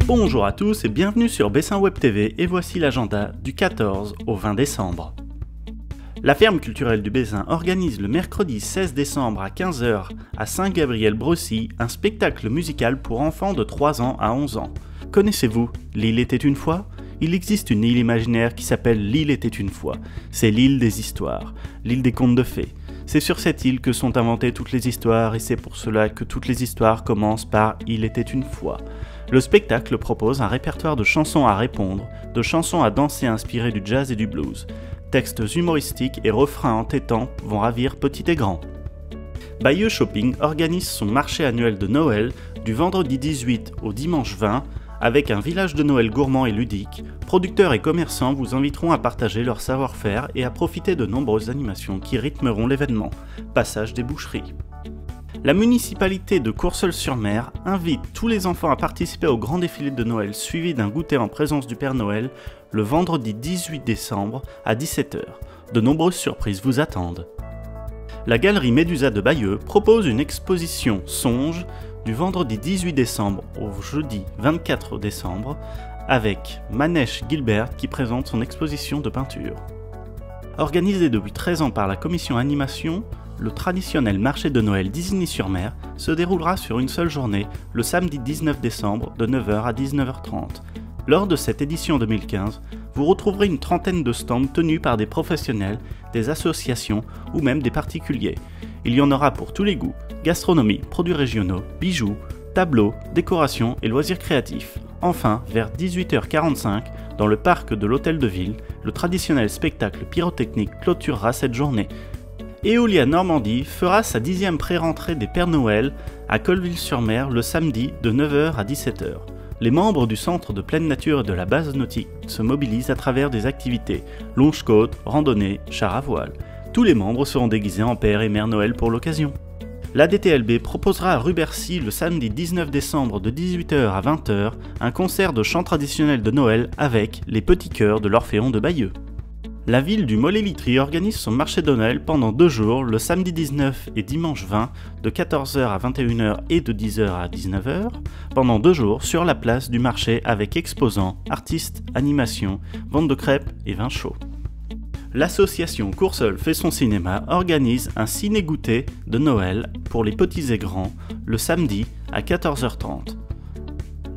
Bonjour à tous et bienvenue sur Bessin Web TV et voici l'agenda du 14 au 20 décembre. La ferme culturelle du Bessin organise le mercredi 16 décembre à 15 h à Saint-Gabriel-Bressy un spectacle musical pour enfants de 3 ans à 11 ans. Connaissez-vous L'île était une fois ? Il existe une île imaginaire qui s'appelle L'île était une fois. C'est l'île des histoires, l'île des contes de fées. C'est sur cette île que sont inventées toutes les histoires et c'est pour cela que toutes les histoires commencent par « Il était une fois ». Le spectacle propose un répertoire de chansons à répondre, de chansons à danser inspirées du jazz et du blues. Textes humoristiques et refrains entêtants vont ravir petit et grand. Bayeux Shopping organise son marché annuel de Noël du vendredi 18 au dimanche 20 avec un village de Noël gourmand et ludique. Producteurs et commerçants vous inviteront à partager leur savoir-faire et à profiter de nombreuses animations qui rythmeront l'événement. Passage des boucheries. La municipalité de Courseulles-sur-Mer invite tous les enfants à participer au grand défilé de Noël suivi d'un goûter en présence du Père Noël le vendredi 18 décembre à 17 h. De nombreuses surprises vous attendent. La galerie Médusa de Bayeux propose une exposition Songe du vendredi 18 décembre au jeudi 24 décembre avec Manèche Gilbert qui présente son exposition de peinture. Organisé depuis 13 ans par la commission animation, le traditionnel marché de Noël d'Isigny-sur-Mer se déroulera sur une seule journée, le samedi 19 décembre de 9 h à 19 h 30. Lors de cette édition 2015, vous retrouverez une trentaine de stands tenus par des professionnels, des associations ou même des particuliers. Il y en aura pour tous les goûts, gastronomie, produits régionaux, bijoux, tableaux, décorations et loisirs créatifs. Enfin, vers 18 h 45, dans le parc de l'Hôtel de Ville, le traditionnel spectacle pyrotechnique clôturera cette journée. Eolia Normandie fera sa 10e pré-rentrée des Pères Noël à Colleville-sur-Mer le samedi de 9 h à 17 h. Les membres du centre de pleine nature et de la base nautique se mobilisent à travers des activités, longe-côte, randonnée, char à voile. Tous les membres seront déguisés en Père et Mère Noël pour l'occasion. La DTLB proposera à Rue-Bercy le samedi 19 décembre de 18 h à 20 h un concert de chants traditionnels de Noël avec les petits chœurs de l'Orphéon de Bayeux. La ville du Mollet-Litry organise son marché de Noël pendant 2 jours, le samedi 19 et dimanche 20, de 14 h à 21 h et de 10 h à 19 h, pendant 2 jours sur la place du marché avec exposants, artistes, animations, vente de crêpes et vin chaud. L'association Courseulles fait son cinéma organise un ciné-goûter de Noël pour les petits et grands le samedi à 14 h 30.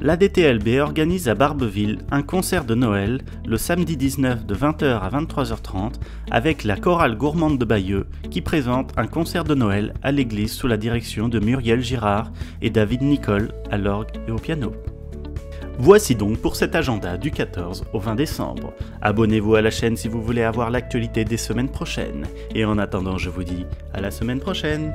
La DTLB organise à Barbeville un concert de Noël le samedi 19 de 20 h à 23 h 30 avec la chorale gourmande de Bayeux qui présente un concert de Noël à l'église sous la direction de Muriel Girard et David Nicole à l'orgue et au piano. Voici donc pour cet agenda du 14 au 20 décembre. Abonnez-vous à la chaîne si vous voulez avoir l'actualité des semaines prochaines. Et en attendant, je vous dis à la semaine prochaine.